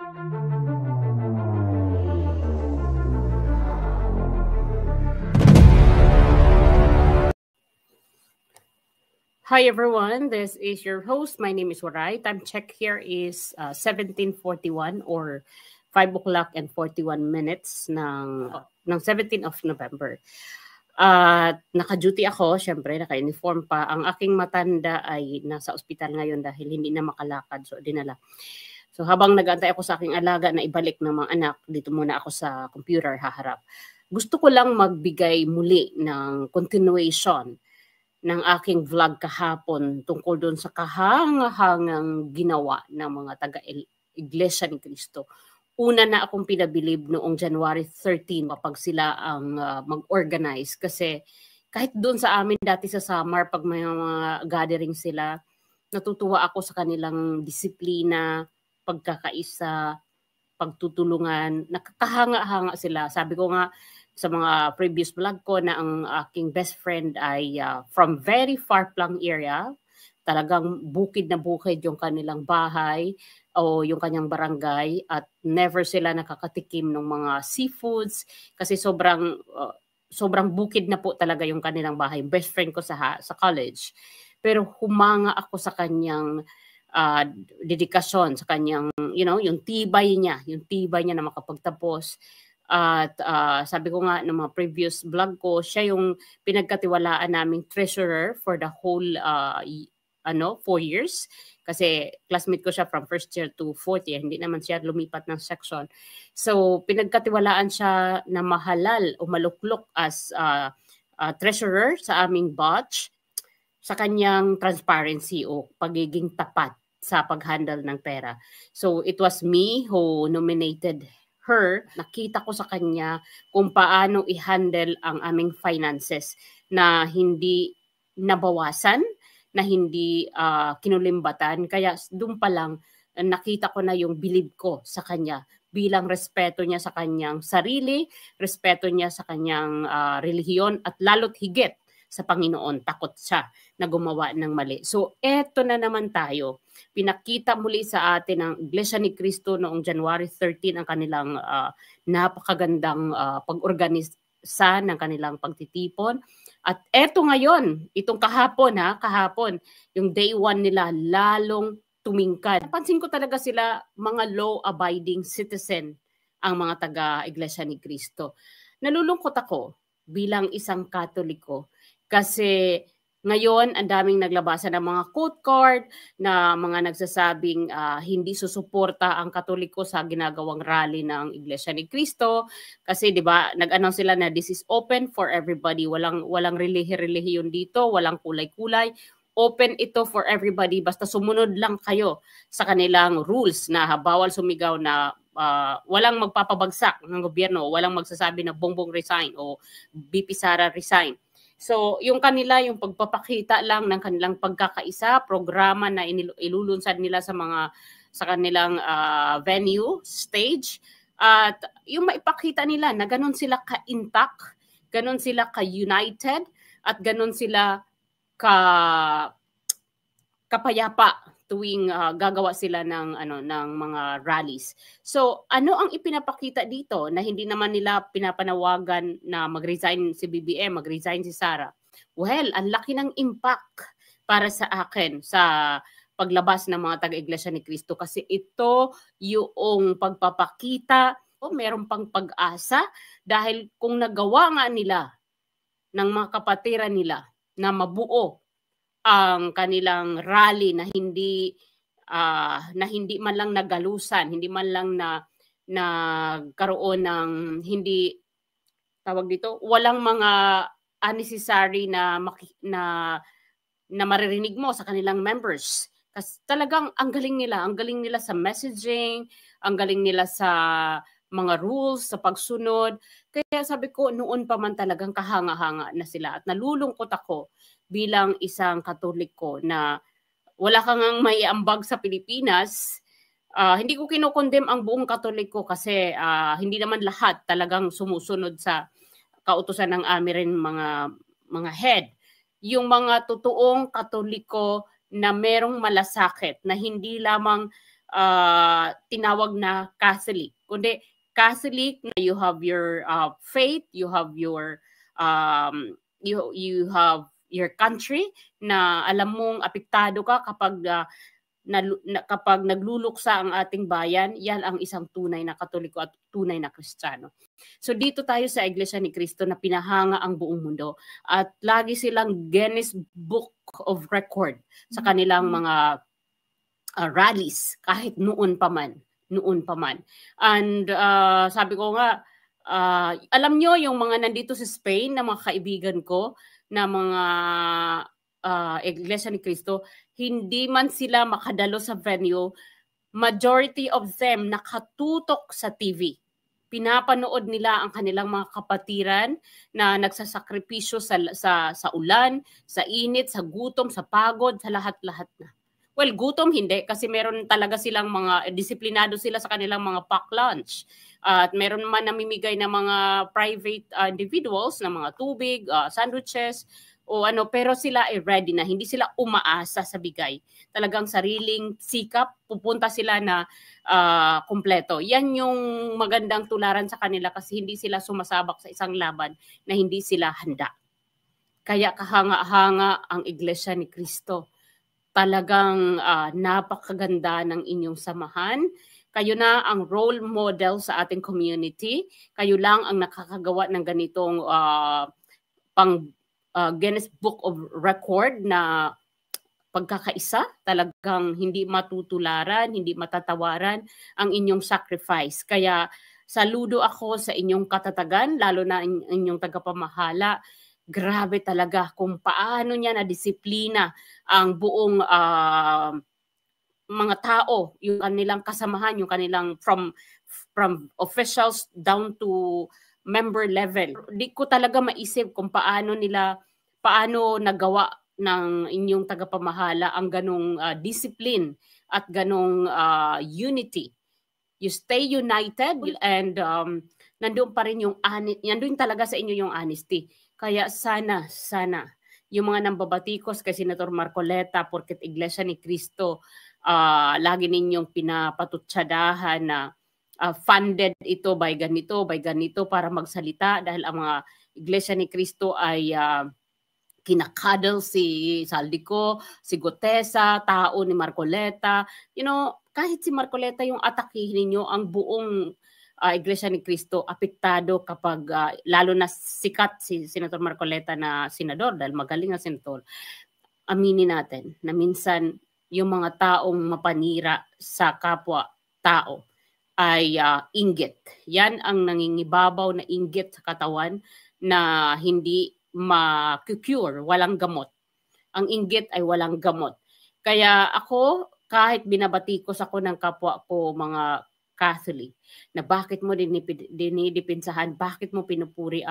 Hi everyone, this is your host. My name is Waray. Time check here is 17:41 or 5 o'clock and 41 minutes ng 17 of November. At naka-duty ako, syempre naka-uniform pa. Ang aking matanda ay nasa ospital ngayon dahil hindi na makalakad, so dinala. So habang nag-aantay ako sa aking alaga na ibalik ng mga anak, dito muna ako sa computer haharap. Gusto ko lang magbigay muli ng continuation ng aking vlog kahapon tungkol doon sa kahangahangang ginawa ng mga taga-Iglesia ni Cristo. Una na akong pinabilib noong January 13 kapag sila ang mag-organize kasi kahit doon sa amin dati sa Samar pag may mga gathering sila, natutuwa ako sa kanilang disiplina, pagkakaisa, pagtutulungan, nakakahanga-hanga sila. Sabi ko nga sa mga previous vlog ko na ang aking best friend ay from very far flung area. Talagang bukid na bukid yung kanilang bahay o yung kanyang barangay at never sila nakakatikim ng mga seafoods kasi sobrang bukid na po talaga yung kanilang bahay. Best friend ko sa college. Pero humanga ako sa kanyang dedikasyon, sa kanyang, yung tibay niya na makapagtapos. At sabi ko nga ng mga previous vlog ko, siya yung pinagkatiwalaan naming treasurer for the whole 4 years. Kasi classmate ko siya from first year to fourth year. Hindi naman siya lumipat ng section. So pinagkatiwalaan siya na mahalal o maluklok as treasurer sa aming batch sa kanyang transparency o pagiging tapat sa pag-handle ng pera. So it was me who nominated her. Nakita ko sa kanya kung paano i-handle ang aming finances na hindi nabawasan, na hindi kinulimbatan. Kaya doon pa lang nakita ko na yung bilib ko sa kanya bilang respeto niya sa kanyang sarili, respeto niya sa kanyang relihiyon at lalo't higit sa Panginoon. Takot siya na gumawa ng mali. So eto na naman tayo. Pinakita muli sa atin ng Iglesia ni Cristo noong January 13 ang kanilang napakagandang pag-organisa ng kanilang pagtitipon. At eto ngayon, itong kahapon, yung day 1 nila lalong tumingkad. Napansin ko talaga sila mga law-abiding citizen ang mga taga-Iglesia ni Cristo. Nalulungkot ako bilang isang Katoliko kasi ngayon, ang daming naglabasan ng mga quote card na mga nagsasabing hindi susuporta ang Katoliko sa ginagawang rally ng Iglesia ni Cristo. Kasi 'di ba, nag-announce sila na this is open for everybody. Walang relihiyon dito, walang kulay-kulay. Open ito for everybody. Basta sumunod lang kayo sa kanilang rules na bawal sumigaw na walang magpapabagsak ng gobyerno, walang magsasabi na Bongbong resign o BP Sara resign. So, yung pagpapakita lang ng kanilang pagkakaisa, programa na ilulunsad nila sa kanilang venue, stage, at yung maipakita nila na ganun sila ka-intact, ganun sila ka-united, at ganun sila kapayapa tuwing gagawa sila ng mga rallies. So, ano ang ipinapakita dito na hindi naman nila pinapanawagan na mag-resign si BBM, mag-resign si Sara? Well, ang laki ng impact para sa akin sa paglabas ng mga taga-Iglesia ni Cristo kasi ito yung pagpapakita meron pang pag-asa dahil kung nagawa nga nila ng mga kapatiran nila na mabuo ang kanilang rally na hindi man lang nagalusan, hindi man lang na nagkaroon ng hindi tawag dito, walang mga unnecessary na maririnig mo sa kanilang members. Kasi talagang ang galing nila sa messaging, ang galing nila sa mga rules, sa pagsunod. Kaya sabi ko, noon pa man talagang kahanga-hanga na sila at nalulungkot ako bilang isang Katoliko na wala kang may ambag sa Pilipinas. Hindi ko kinokondem ang buong Katoliko kasi hindi naman lahat talagang sumusunod sa kautusan ng amirin mga head. Yung mga totoong Katoliko na merong malasakit na hindi lamang tinawag na Catholic, kundi Catholic na you have your faith, you have your you have your country, na alam mong apektado ka kapag kapag nagluluksa ang ating bayan. Yan ang isang tunay na Katoliko at tunay na Kristiyano. So dito tayo sa Iglesia ni Cristo na pinahanga ang buong mundo, at lagi silang Guinness Book of Record sa kanilang mga rallies, kahit noon pa man. And sabi ko nga, alam nyo, yung mga nandito sa Spain na mga kaibigan ko na mga Iglesia ni Cristo, hindi man sila makadalo sa venue, majority of them nakatutok sa TV. Pinapanood nila ang kanilang mga kapatiran na nagsasakripisyo sa ulan, sa init, sa gutom, sa pagod, sa lahat-lahat na. Well, gutom hindi, kasi meron talaga silang mga, disiplinado sila sa kanilang mga pack lunch. At meron man namimigay na mga private individuals na mga tubig, sandwiches, o ano, pero sila ay ready na, hindi sila umaasa sa bigay. Talagang sariling sikap, pupunta sila na kumpleto. Yan yung magandang tularan sa kanila, kasi hindi sila sumasabak sa isang laban na hindi sila handa. Kaya kahanga-hanga ang Iglesia ni Cristo. Talagang napakaganda ng inyong samahan. Kayo na ang role model sa ating community. Kayo lang ang nakakagawa ng ganitong Guinness Book of Record na pagkakaisa. Talagang hindi matutularan, hindi matatawaran ang inyong sacrifice. Kaya saludo ako sa inyong katatagan, lalo na inyong tagapamahala. Grabe talaga kung paano niya na disiplina ang buong mga tao, yung kanilang kasamahan, yung kanilang from officials down to member level. Di ko talaga maisip kung paano nagawa ng inyong tagapamahala ang ganong discipline at ganong unity. You stay united, and nandun pa rin nandun talaga sa inyo yung honesty. Kaya sana yung mga nambabatikos kay Senator Marcoleta, porket Iglesia ni Cristo, lagi ninyong pinapatutsadahan na funded ito by ganito para magsalita, dahil ang mga Iglesia ni Cristo ay kinakadal si Saldico, si Gutesa, tao ni Marcoleta. You know, kahit si Marcoleta yung atakihin ninyo, ang buong Iglesia ni Cristo apektado kapag lalo na sikat si Senator Marcoleta na senador, dahil magaling na senador. Aminin natin na minsan yung mga taong mapanira sa kapwa tao ay inggit. Yan ang nangingibabaw na inggit sa katawan na hindi ma-cure, walang gamot. Ang inggit ay walang gamot. Kaya ako, kahit binabatikos ako ng kapwa ko mga Catholic, na bakit mo dinidipinsahan, bakit mo pinupuri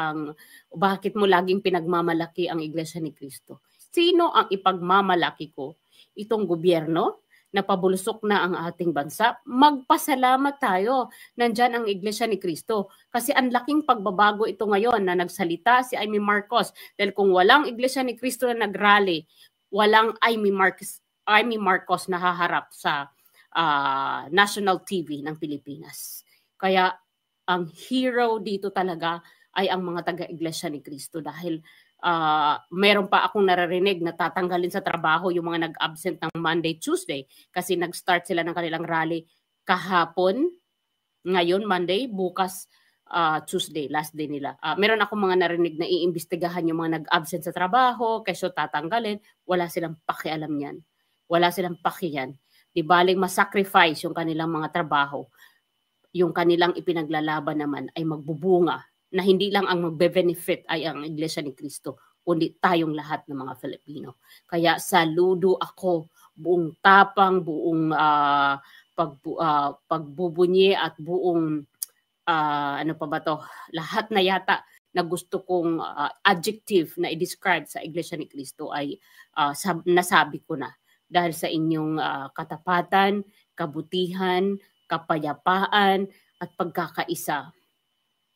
bakit mo laging pinagmamalaki ang Iglesia ni Cristo? Sino ang ipagmamalaki ko? Itong gobyerno na pabulusok na ang ating bansa? Magpasalamat tayo. Nandyan ang Iglesia ni Cristo. Kasi ang laking pagbabago ito ngayon na nagsalita si Amy Marcos. Dahil kung walang Iglesia ni Cristo na nagrally, walang Amy Marcos na haharap sa national TV ng Pilipinas. Kaya ang hero dito talaga ay ang mga taga-Iglesia ni Cristo, dahil meron pa akong naririnig na tatanggalin sa trabaho yung mga nag-absent ng Monday, Tuesday, kasi nag-start sila ng kanilang rally kahapon, ngayon Monday, bukas Tuesday, last day nila. Meron akong mga narinig na iimbestigahan yung mga nag-absent sa trabaho, kesyo tatanggalin. Wala silang pakialam yan. Wala silang pakiyan. Di baling masacrifice yung kanilang mga trabaho, yung kanilang ipinaglalaban naman ay magbubunga, na hindi lang ang magbe-benefit ay ang Iglesia ni Cristo, kundi tayong lahat ng mga Filipino. Kaya saludo ako, buong tapang, buong pagbubunyi at buong ano pa ba to, lahat na yata na gusto kong adjective na i-describe sa Iglesia ni Cristo ay nasabi ko na. Dahil sa inyong katapatan, kabutihan, kapayapaan, at pagkakaisa.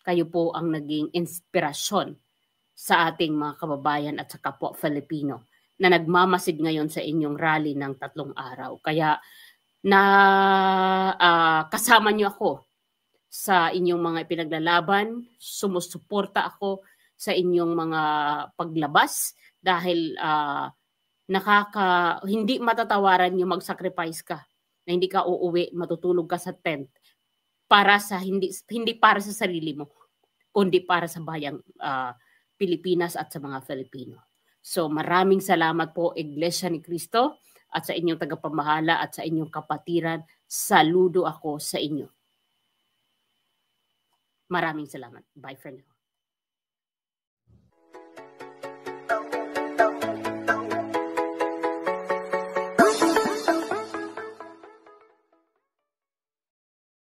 Kayo po ang naging inspirasyon sa ating mga kababayan at sa kapwa Filipino na nagmamasid ngayon sa inyong rally ng 3 araw. Kaya na kasama niyo ako sa inyong mga ipinaglalaban, sumusuporta ako sa inyong mga paglabas dahil hindi matatawaran yung mag-sacrifice ka na hindi ka uuwi, matutulog ka sa tent para sa hindi para sa sarili mo, kundi para sa bayang Pilipinas at sa mga Filipino. So maraming salamat po Iglesia ni Cristo at sa inyong tagapamahala at sa inyong kapatiran. Saludo ako sa inyo. Maraming salamat. Bye for now.